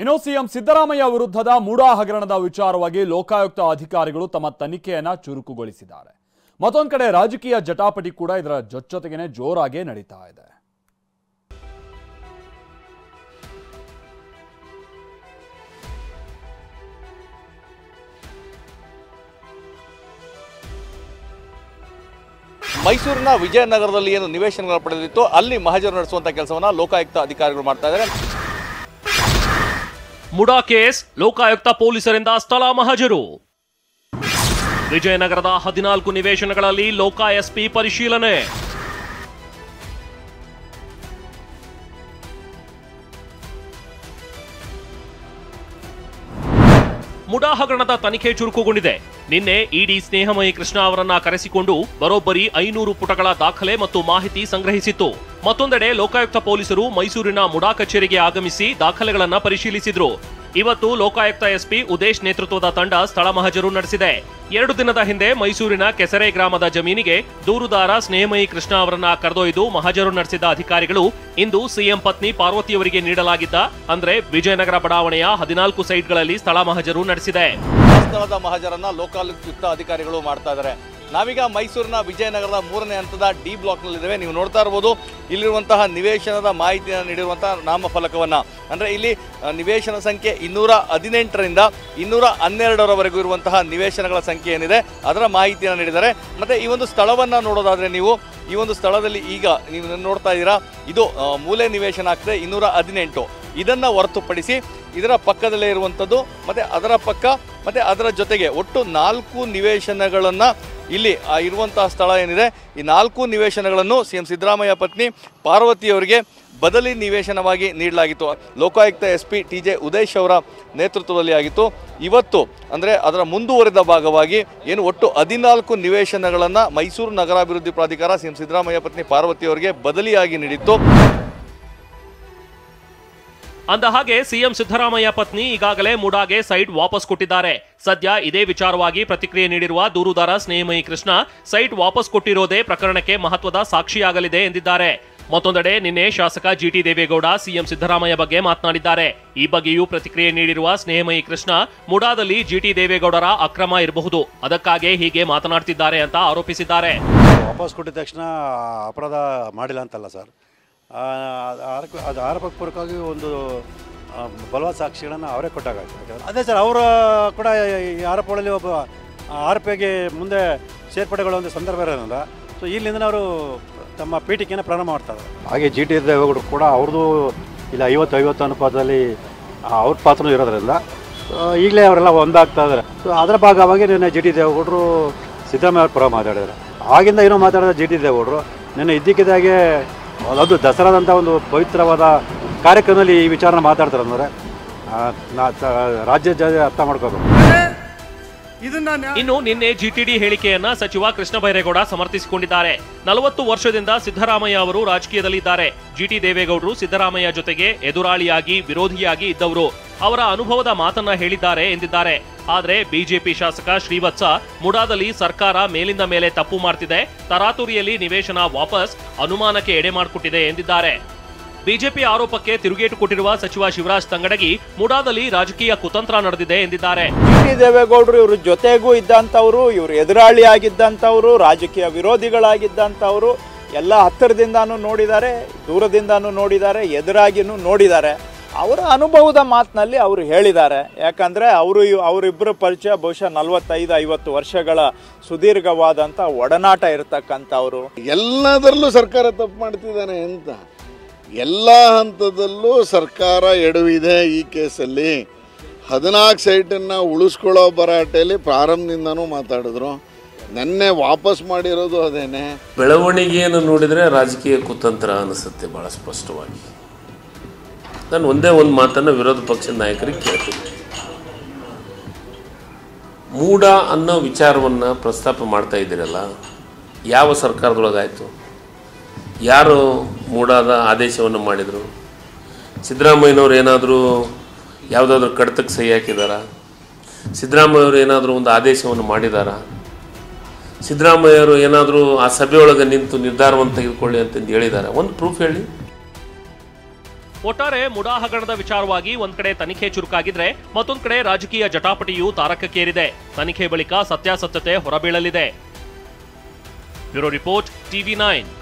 ಇನ್ನು ಸಿಎಂ ಸಿದ್ದರಾಮಯ್ಯ ವಿರುದ್ಧದ ಮೂಡಾ ಹಗರಣದ ವಿಚಾರವಾಗಿ ಲೋಕಾಯುಕ್ತ ಅಧಿಕಾರಿಗಳು ತಮ್ಮ ತನಿಖೆಯನ್ನ ಚುರುಕುಗೊಳಿಸಿದ್ದಾರೆ. ಮತ್ತೊಂದು ಕಡೆ ರಾಜಕೀಯ ಜಟಾಪಟಿ ಕೂಡ ಇದರ ಜೊತೆಗೇನೆ ಜೋರಾಗಿ ನಡೀತಾ ಇದೆ. ಮೈಸೂರಿನ ವಿಜಯನಗರದಲ್ಲಿ ಏನು ನಿವೇಶನಗಳ ಪಡೆದಿತ್ತು ಅಲ್ಲಿ ಮಹಜರು ನಡೆಸುವಂತ ಕೆಲಸವನ್ನ ಲೋಕಾಯುಕ್ತ ಅಧಿಕಾರಿಗಳು ಮಾಡ್ತಾ ಇದ್ದಾರೆ. ಮುಡಾ ಕೇಸ್ ಲೋಕಾಯುಕ್ತ ಪೊಲೀಸರಿಂದ ಸ್ಥಳ ಮಹಜರು. ವಿಜಯನಗರದ 14 ನಿವೇಶನಗಳಲ್ಲಿ ಲೋಕ ಎಸ್ಪಿ ಪರಿಶೀಲನೆ. ಮುಡಾ ಹಗರಣದ ತನಿಖೆ ಚುರುಕುಗೊಂಡಿದೆ. ನಿನ್ನೆ ಇಡಿ ಸ್ನೇಹಮಯಿ ಕೃಷ್ಣ ಅವರನ್ನ ಕರೆಸಿಕೊಂಡು ಬರೋಬ್ಬರಿ 500 ಪುಟಗಳ ದಾಖಲೆ ಮತ್ತು ಮಾಹಿತಿ ಸಂಗ್ರಹಿಸಿತ್ತು. ಮತ್ತೊಂದೆಡೆ ಲೋಕಾಯುಕ್ತ ಪೊಲೀಸರು ಮೈಸೂರಿನ ಮುಡಾ ಕಚೇರಿಗೆ ಆಗಮಿಸಿ ದಾಖಲೆಗಳನ್ನ ಪರಿಶೀಲಿಸಿದ್ರು. ಇವತ್ತು ಲೋಕಾಯುಕ್ತ ಎಸ್ಪಿ ಉದೇಶ್ ನೇತೃತ್ವದ ತಂಡ ಸ್ಥಳ ಮಹಜರು ನಡೆಸಿದೆ. 2 ದಿನದ ಹಿಂದೆ ಮೈಸೂರಿನ ಕೆಸರೆ ಗ್ರಾಮದ ಜಮೀನಿಗೆ ದೂರುದಾರ ಸ್ನೇಹಮಯಿ ಕೃಷ್ಣ ಅವರನ್ನ ಕರೆದೊಯ್ದು ಮಹಜರು ನಡೆಸಿದ ಅಧಿಕಾರಿಗಳು ಇಂದು ಸಿಎಂ ಪತ್ನಿ ಪಾರ್ವತಿಯವರಿಗೆ ನೀಡಲಾಗಿದ್ದ ಅಂದ್ರೆ ವಿಜಯನಗರ ಬಡಾವಣೆಯ 14 ಸೈಟ್ಗಳಲ್ಲಿ ಸ್ಥಳ ಮಹಜರು ನಡೆಸಿದೆ. ಸ್ಥಳದ ಮಹಜರನ್ನ ಲೋಕಾಯುಕ್ತ ಅಧಿಕಾರಿಗಳು ಮಾಡ್ತಾ ಇದ್ದಾರೆ. ನಾವೀಗ ಮೈಸೂರಿನ ವಿಜಯನಗರದ 3ನೇ ಹಂತದ ಡಿ ಬ್ಲಾಕ್ ನಲ್ಲಿದ್ದೇವೆ. ನೀವು ನೋಡ್ತಾ ಇರಬಹುದು ಇಲ್ಲಿರುವಂತಹ ನಿವೇಶನದ ಮಾಹಿತಿಯನ್ನು ನೀಡಿರುವಂತಹ ನಾಮಫಲಕವನ್ನ, ಅಂದ್ರೆ ಇಲ್ಲಿ ನಿವೇಶನ ಸಂಖ್ಯೆ 218ರಿಂದ 212ರವರೆಗೂ ಇರುವಂತಹ ನಿವೇಶನಗಳ ಸಂಖ್ಯೆ ಏನಿದೆ ಅದರ ಮಾಹಿತಿಯನ್ನು ನೀಡಿದ್ದಾರೆ. ಮತ್ತೆ ಈ ಒಂದು ಸ್ಥಳವನ್ನ ನೋಡೋದಾದ್ರೆ ನೀವು ಈ ಒಂದು ಸ್ಥಳದಲ್ಲಿ ಈಗ ನೀವು ನೋಡ್ತಾ ಇದ್ದೀರಾ, ಇದು ಮೂಲೆ ನಿವೇಶನ ಆಗ್ತದೆ 218. ಇದನ್ನ ಹೊರತುಪಡಿಸಿ ಇದರ ಪಕ್ಕದಲ್ಲೇ ಇರುವಂಥದ್ದು ಮತ್ತೆ ಅದರ ಪಕ್ಕ ಮತ್ತೆ ಅದರ ಜೊತೆಗೆ ಒಟ್ಟು 4 ನಿವೇಶನಗಳನ್ನ ಇಲ್ಲಿ ಇರುವಂತಹ ಸ್ಥಳ ಏನಿದೆ ಈ 4 ನಿವೇಶನಗಳನ್ನು ಸಿಎಂ ಸಿದ್ದರಾಮಯ್ಯ ಪತ್ನಿ ಪಾರ್ವತಿಯವರಿಗೆ ಬದಲಿ ನಿವೇಶನವಾಗಿ ನೀಡಲಾಗಿತ್ತು. ಲೋಕಾಯುಕ್ತ ಎಸ್ಪಿ ಟಿ.ಜೆ. ಉದೇಶ್ ಅವರ ನೇತೃತ್ವದಲ್ಲಿ ಆಗಿತ್ತು. ಇವತ್ತು ಅಂದರೆ ಅದರ ಮುಂದುವರೆದ ಭಾಗವಾಗಿ ಏನು ಒಟ್ಟು 14 ನಿವೇಶನಗಳನ್ನು ಮೈಸೂರು ನಗರಾಭಿವೃದ್ಧಿ ಪ್ರಾಧಿಕಾರ ಸಿಎಂ ಸಿದ್ದರಾಮಯ್ಯ ಪತ್ನಿ ಪಾರ್ವತಿಯವರಿಗೆ ಬದಲಿಯಾಗಿ ನೀಡಿತ್ತು. ಅಂದ ಹಾಗೆ ಸಿಎಂ ಸಿದ್ದರಾಮಯ್ಯ ಪತ್ನಿ ಈಗಾಗಲೇ ಮುಡಾಗೆ ಸೈಟ್ ವಾಪಸ್ ಕೊಟ್ಟಿದ್ದಾರೆ. ಸದ್ಯ ಇದೇ ವಿಚಾರವಾಗಿ ಪ್ರತಿಕ್ರಿಯೆ ನೀಡಿರುವ ದೂರುದಾರ ಸ್ನೇಹಮಯಿ ಕೃಷ್ಣ ಸೈಟ್ ವಾಪಸ್ ಕೊಟ್ಟಿರೋದೇ ಪ್ರಕರಣಕ್ಕೆ ಮಹತ್ವದ ಸಾಕ್ಷಿಯಾಗಲಿದೆ ಎಂದಿದ್ದಾರೆ. ಮತ್ತೊಂದೆಡೆ ನಿನ್ನೆ ಶಾಸಕ ಜಿಟಿ ದೇವೇಗೌಡ ಸಿಎಂ ಸಿದ್ದರಾಮಯ್ಯ ಬಗ್ಗೆ ಮಾತನಾಡಿದ್ದಾರೆ. ಈ ಬಗ್ಗೆಯೂ ಪ್ರತಿಕ್ರಿಯೆ ನೀಡಿರುವ ಸ್ನೇಹಮಯಿ ಕೃಷ್ಣ ಮುಡಾದಲ್ಲಿ ಜಿಟಿ ದೇವೇಗೌಡರ ಅಕ್ರಮ ಇರಬಹುದು, ಅದಕ್ಕಾಗಿ ಹೀಗೆ ಮಾತನಾಡ್ತಿದ್ದಾರೆ ಅಂತ ಆರೋಪಿಸಿದ್ದಾರೆ. ವಾಪಸ್ ಕೊಟ್ಟಿದ ತಕ್ಷಣ ಅಪರಾಧ ಮಾಡಿಲ್ಲ ಅಂತಲ್ಲ ಸರ್, ಅದು ಆರೋಪಕ್ಕೆ ಪೂರಕವಾಗಿ ಒಂದು ಬಲವಾದ ಸಾಕ್ಷಿಗಳನ್ನು ಅವರೇ ಕೊಟ್ಟಾಗುತ್ತೆ. ಅದೇ ಸರ್, ಅವರು ಕೂಡ ಈ ಆರೋಪಗಳಲ್ಲಿ ಒಬ್ಬ ಆರೋಪಿಗೆ ಮುಂದೆ ಸೇರ್ಪಡೆಗೊಳ್ಳುವ ಒಂದು ಸಂದರ್ಭ ಇರೋದ್ರಿಂದ ಸೊ ಇಲ್ಲಿಂದ ಅವರು ತಮ್ಮ ಪೀಠಿಕೆಯನ್ನು ಪ್ರಾರಂಭ ಮಾಡ್ತಾರೆ. ಹಾಗೆ ಜಿ ಟಿ ದೇವೇಗೌಡರು ಕೂಡ ಅವ್ರದ್ದು ಇಲ್ಲ 50-50 ಅನುಪಾತದಲ್ಲಿ ಅವ್ರ ಪಾತ್ರನೂ ಇರೋದ್ರಿಂದ ಈಗಲೇ ಅವರೆಲ್ಲ ಒಂದಾಗ್ತಾ ಇದ್ದಾರೆ. ಸೊ ಅದರ ಭಾಗವಾಗಿ ನಿನ್ನೆ ಜಿ ಟಿ ದೇವೇಗೌಡರು ಸಿದ್ದರಾಮಯ್ಯ ಅವ್ರ ಪರ ಮಾತಾಡಿದ್ದಾರೆ. ಆಗಿಂದ ಏನೋ ಮಾತಾಡಿದ ಜಿ ಟಿ ದೇವೇಗೌಡರು ನಿನ್ನೆ ಇದ್ದಕ್ಕಿದ್ದಾಗೆ ಅದು ದಸರಾದಂಥ ಒಂದು ಪವಿತ್ರವಾದ ಕಾರ್ಯಕ್ರಮದಲ್ಲಿ ಈ ವಿಚಾರನ ಮಾತಾಡ್ತಾರೆ ಅಂದರೆ ರಾಜ್ಯ ಅರ್ಥ ಮಾಡ್ಕೋಬೇಕು. ಇನ್ನು ನಿನ್ನೆ ಜಿಟಿಡಿ ಹೇಳಿಕೆಯನ್ನ ಸಚಿವ ಕೃಷ್ಣ ಬೈರೇಗೌಡ ಸಮರ್ಥಿಸಿಕೊಂಡಿದ್ದಾರೆ. 40 ವರ್ಷದಿಂದ ಸಿದ್ದರಾಮಯ್ಯ ಅವರು ರಾಜಕೀಯದಲ್ಲಿದ್ದಾರೆ. ಜಿಟಿ ದೇವೇಗೌಡರು ಸಿದ್ದರಾಮಯ್ಯ ಜೊತೆಗೆ ಎದುರಾಳಿಯಾಗಿ ವಿರೋಧಿಯಾಗಿ ಇದ್ದವರು. ಅವರ ಅನುಭವದ ಮಾತನ್ನ ಹೇಳಿದ್ದಾರೆ ಎಂದಿದ್ದಾರೆ. ಆದ್ರೆ ಬಿಜೆಪಿ ಶಾಸಕ ಶ್ರೀವತ್ಸ ಮುಡಾದಲ್ಲಿ ಸರ್ಕಾರ ಮೇಲಿಂದ ಮೇಲೆ ತಪ್ಪು ಮಾಡ್ತಿದೆ, ತರಾತುರಿಯಲ್ಲಿ ನಿವೇಶನ ವಾಪಸ್ ಅನುಮಾನಕ್ಕೆ ಎಡೆ ಮಾಡಿಕೊಟ್ಟಿದೆ ಎಂದಿದ್ದಾರೆ. ಬಿಜೆಪಿ ಆರೋಪಕ್ಕೆ ತಿರುಗೇಟು ಕೊಟ್ಟಿರುವ ಸಚಿವ ಶಿವರಾಜ್ ತಂಗಡಗಿ ಮುಡಾದಲ್ಲಿ ರಾಜಕೀಯ ಕುತಂತ್ರ ನಡೆದಿದೆ ಎಂದಿದ್ದಾರೆ. ಟಿ ದೇವೇಗೌಡರು ಇವ್ರ ಜೊತೆಗೂ ಇದ್ದಂಥವ್ರು, ಇವರು ಎದುರಾಳಿಯಾಗಿದ್ದಂಥವ್ರು, ರಾಜಕೀಯ ವಿರೋಧಿಗಳಾಗಿದ್ದಂಥವ್ರು, ಎಲ್ಲ ಹತ್ತಿರದಿಂದಾನು ನೋಡಿದ್ದಾರೆ, ದೂರದಿಂದಾನು ನೋಡಿದ್ದಾರೆ, ಎದುರಾಗಿನೂ ನೋಡಿದ್ದಾರೆ. ಅವರ ಅನುಭವದ ಮಾತಿನಲ್ಲಿ ಅವರು ಹೇಳಿದ್ದಾರೆ. ಯಾಕಂದರೆ ಅವರಿಬ್ಬರ ಪರಿಚಯ ಬಹುಶಃ 45-50 ವರ್ಷಗಳ ಸುದೀರ್ಘವಾದಂಥ ಒಡನಾಟ ಇರತಕ್ಕಂಥವ್ರು. ಎಲ್ಲದರಲ್ಲೂ ಸರ್ಕಾರ ತಪ್ಪು ಮಾಡ್ತಿದ್ದಾನೆ ಅಂತ ಎಲ್ಲ ಹಂತದಲ್ಲೂ ಸರ್ಕಾರ ಎಡವಿದೆ. ಈ ಕೇಸಲ್ಲಿ 14 ಸೈಟನ್ನು ಉಳಿಸ್ಕೊಳ್ಳೋ ಭರಾಟೆಯಲ್ಲಿ ಪ್ರಾರಂಭದಿಂದನೂ ಮಾತಾಡಿದ್ರು. ನೆನ್ನೆ ವಾಪಸ್ ಮಾಡಿರೋದು ಅದೇನೆ. ಬೆಳವಣಿಗೆಯನ್ನು ನೋಡಿದರೆ ರಾಜಕೀಯ ಕುತಂತ್ರ ಅನಿಸುತ್ತೆ ಭಾಳ ಸ್ಪಷ್ಟವಾಗಿ. ನಾನು ಒಂದೇ ಒಂದು ಮಾತನ್ನು ವಿರೋಧ ಪಕ್ಷದ ನಾಯಕರಿಗೆ ಕೇಳ್ತೀನಿ. ಮೂಡ ಅನ್ನೋ ವಿಚಾರವನ್ನು ಪ್ರಸ್ತಾಪ ಮಾಡ್ತಾ ಇದ್ದೀರಲ್ಲ, ಯಾವ ಸರ್ಕಾರದೊಳಗಾಯಿತು? ಯಾರು ಮೂಡಾದ ಆದೇಶವನ್ನು ಮಾಡಿದರು? ಸಿದ್ದರಾಮಯ್ಯನವ್ರು ಏನಾದರೂ ಯಾವುದಾದ್ರೂ ಕಡತಕ್ಕೆ ಸಹಿ ಹಾಕಿದಾರಾ? ಸಿದ್ದರಾಮಯ್ಯವರು ಏನಾದರೂ ಒಂದು ಆದೇಶವನ್ನು ಮಾಡಿದಾರಾ? ಸಿದ್ದರಾಮಯ್ಯವರು ಏನಾದರೂ ಆ ಸಭೆಯೊಳಗೆ ನಿಂತು ನಿರ್ಧಾರವನ್ನು ತೆಗೆದುಕೊಳ್ಳಿ ಅಂತಂದು ಹೇಳಿದ್ದಾರೆ? ಒಂದು ಪ್ರೂಫ್ ಹೇಳಿ. ಒಟ್ಟಾರೆ ಮುಡಾ ಹಗರಣದ ವಿಚಾರವಾಗಿ ಒಂದ್ ಕಡೆ ತನಿಖೆ ಚುರುಕಾಗಿದ್ರೆ ಮತ್ತೊಂದ್ ಕಡೆ ರಾಜಕೀಯ ಜಟಾಪಟಿಯು ತಾರಕಕ್ಕೇರಿದೆ. ತನಿಖೆ ಬಳಿಕ ಸತ್ಯಾಸತ್ಯತೆ ಹೊರಬೀಳಲಿದೆ. Bureau report, TV9.